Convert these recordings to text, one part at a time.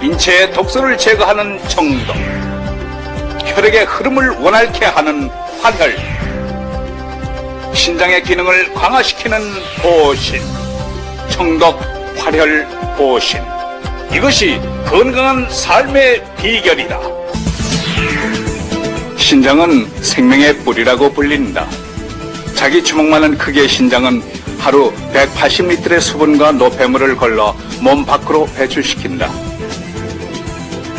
인체의 독소를 제거하는 청독, 혈액의 흐름을 원활케 하는 활혈, 신장의 기능을 강화시키는 보신, 청독, 활혈, 보신. 이것이 건강한 삶의 비결이다. 신장은 생명의 뿌리라고 불린다. 자기 주먹만한 크기의 신장은 하루 180리터의 수분과 노폐물을 걸러 몸 밖으로 배출시킨다.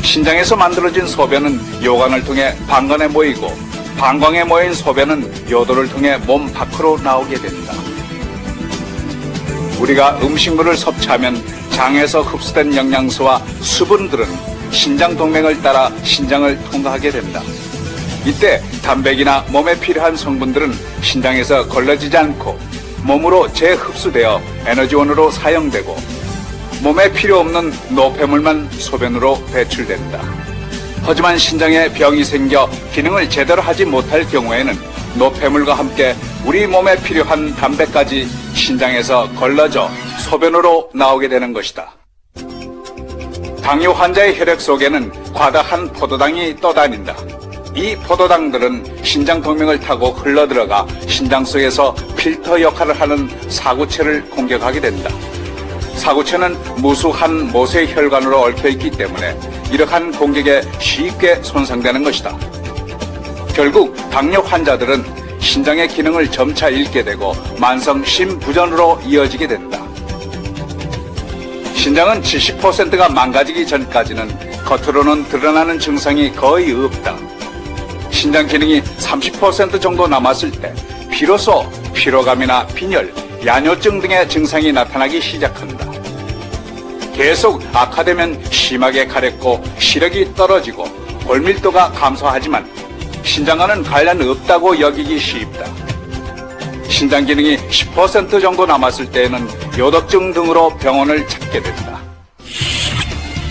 신장에서 만들어진 소변은 요관을 통해 방광에 모이고, 방광에 모인 소변은 요도를 통해 몸 밖으로 나오게 된다. 우리가 음식물을 섭취하면 장에서 흡수된 영양소와 수분들은 신장 동맥을 따라 신장을 통과하게 된다. 이때 단백이나 몸에 필요한 성분들은 신장에서 걸러지지 않고 몸으로 재흡수되어 에너지원으로 사용되고, 몸에 필요 없는 노폐물만 소변으로 배출된다. 하지만 신장에 병이 생겨 기능을 제대로 하지 못할 경우에는 노폐물과 함께 우리 몸에 필요한 단백까지 신장에서 걸러져 소변으로 나오게 되는 것이다. 당뇨 환자의 혈액 속에는 과다한 포도당이 떠다닌다. 이 포도당들은 신장 동맥을 타고 흘러들어가 신장 속에서 필터 역할을 하는 사구체를 공격하게 된다. 사구체는 무수한 모세 혈관으로 얽혀있기 때문에 이러한 공격에 쉽게 손상되는 것이다. 결국 당뇨 환자들은 신장의 기능을 점차 잃게 되고 만성 심부전으로 이어지게 된다. 신장은 70%가 망가지기 전까지는 겉으로는 드러나는 증상이 거의 없다. 신장 기능이 30% 정도 남았을 때 비로소 피로감이나 빈혈, 야뇨증 등의 증상이 나타나기 시작한다. 계속 악화되면 심하게 가렵고 시력이 떨어지고 골밀도가 감소하지만 신장과는 관련 없다고 여기기 쉽다. 신장 기능이 10% 정도 남았을 때에는 요독증 등으로 병원을 찾게 된다.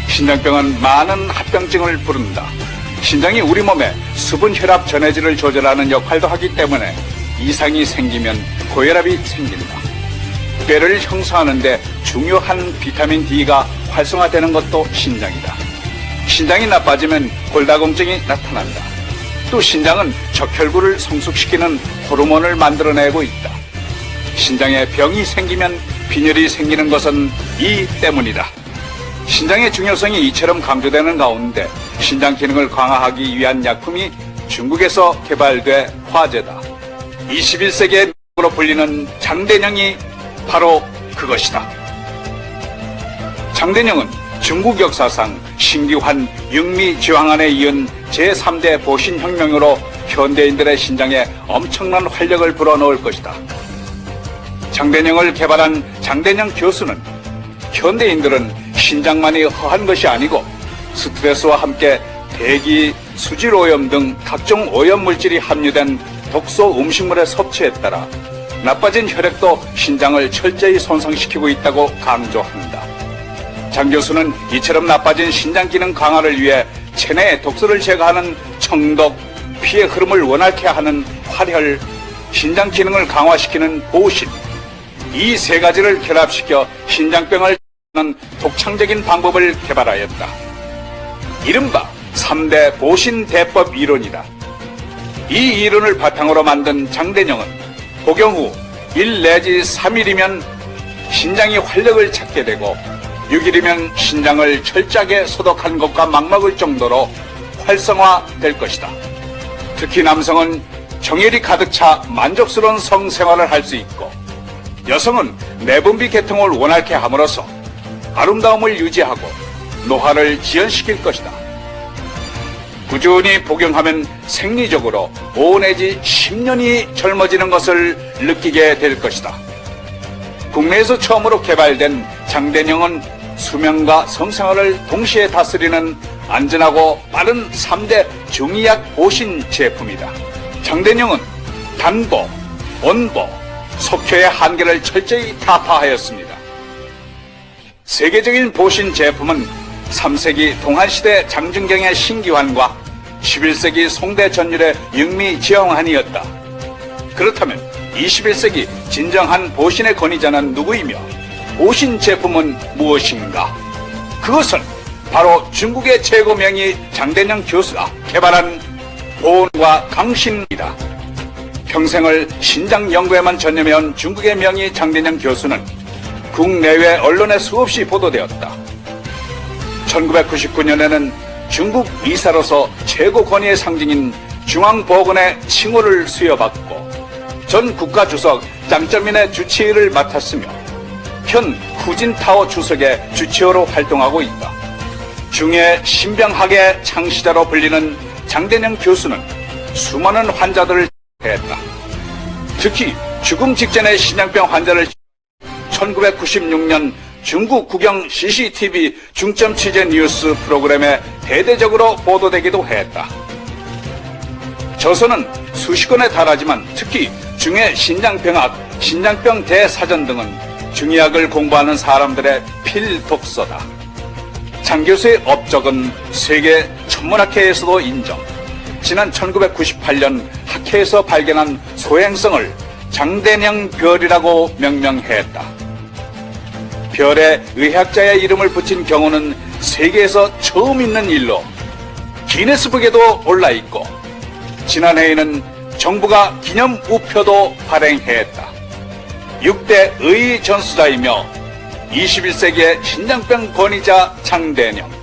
신장병은 많은 합병증을 부른다. 신장이 우리 몸에 수분 혈압 전해질을 조절하는 역할도 하기 때문에 이상이 생기면 고혈압이 생긴다. 뼈를 형성하는 데 중요한 비타민 D가 활성화되는 것도 신장이다. 신장이 나빠지면 골다공증이 나타난다. 또 신장은 적혈구를 성숙시키는 호르몬을 만들어내고 있다. 신장에 병이 생기면 빈혈이 생기는 것은 이 때문이다. 신장의 중요성이 이처럼 강조되는 가운데 신장 기능을 강화하기 위한 약품이 중국에서 개발돼 화제다. 21세기의 으로 불리는 장대령이 바로 그것이다. 장대령은 중국 역사상 신기환, 육미지황안에 이은 제3대 보신혁명으로 현대인들의 신장에 엄청난 활력을 불어넣을 것이다. 장대령을 개발한 장대령 교수는 현대인들은 신장만이 허한 것이 아니고 스트레스와 함께 대기, 수질오염 등 각종 오염물질이 함유된 독소 음식물의 섭취에 따라 나빠진 혈액도 신장을 철저히 손상시키고 있다고 강조한다. 장 교수는 이처럼 나빠진 신장 기능 강화를 위해 체내의 독소를 제거하는 청독, 피의 흐름을 원활케 하는 활혈, 신장 기능을 강화시키는 보신, 이 세 가지를 결합시켜 신장병을 는 독창적인 방법을 개발하였다. 이른바 3대 보신 대법 이론이다. 이 이론을 바탕으로 만든 장대령은 복용 후 1 내지 3일이면 신장이 활력을 찾게 되고 6일이면 신장을 철저하게 소독한 것과 맞먹을 정도로 활성화될 것이다. 특히 남성은 정열이 가득 차 만족스러운 성생활을 할 수 있고, 여성은 내분비 계통을 원활케 함으로써 아름다움을 유지하고 노화를 지연시킬 것이다. 꾸준히 복용하면 생리적으로 5 내지 10년이 젊어지는 것을 느끼게 될 것이다. 국내에서 처음으로 개발된 장대령은 수면과 성생활을 동시에 다스리는 안전하고 빠른 3대 중의약 보신 제품이다. 장대령은 단보, 온보, 속효의 한계를 철저히 타파하였습니다. 세계적인 보신 제품은 3세기 동한시대 장준경의 신기환과 11세기 송대 전율의 육미지황환이었다. 그렇다면 21세기 진정한 보신의 권위자는 누구이며 보신 제품은 무엇인가? 그것은 바로 중국의 최고 명의 장대영 교수가 개발한 보온과 강신입니다. 평생을 신장 연구에만 전념해온 중국의 명의 장대영 교수는 국내외 언론에 수없이 보도되었다. 1999년에는 중국 이사로서 최고 권위의 상징인 중앙보건의 칭호를 수여받고 전 국가주석 장쩌민의 주치의를 맡았으며 현 후진타오 주석의 주치의로 활동하고 있다. 중해 신병학의 창시자로 불리는 장대영 교수는 수많은 환자들을 했다. 특히 죽음 직전의 신장병 환자를 1996년 중국 국영 CCTV 중점 취재 뉴스 프로그램에 대대적으로 보도되기도 했다. 저서는 수십 건에 달하지만 특히 중해 신장병학, 신장병 대사전 등은 중의학을 공부하는 사람들의 필독서다. 장 교수의 업적은 세계 천문학회에서도 인정. 지난 1998년 학회에서 발견한 소행성을 장대영 별이라고 명명했다. 별에 의학자의 이름을 붙인 경우는 세계에서 처음 있는 일로 기네스북에도 올라있고 지난해에는 정부가 기념 우표도 발행했다. 6대 의의 전수자이며 21세기의 신장병 권위자 장대영.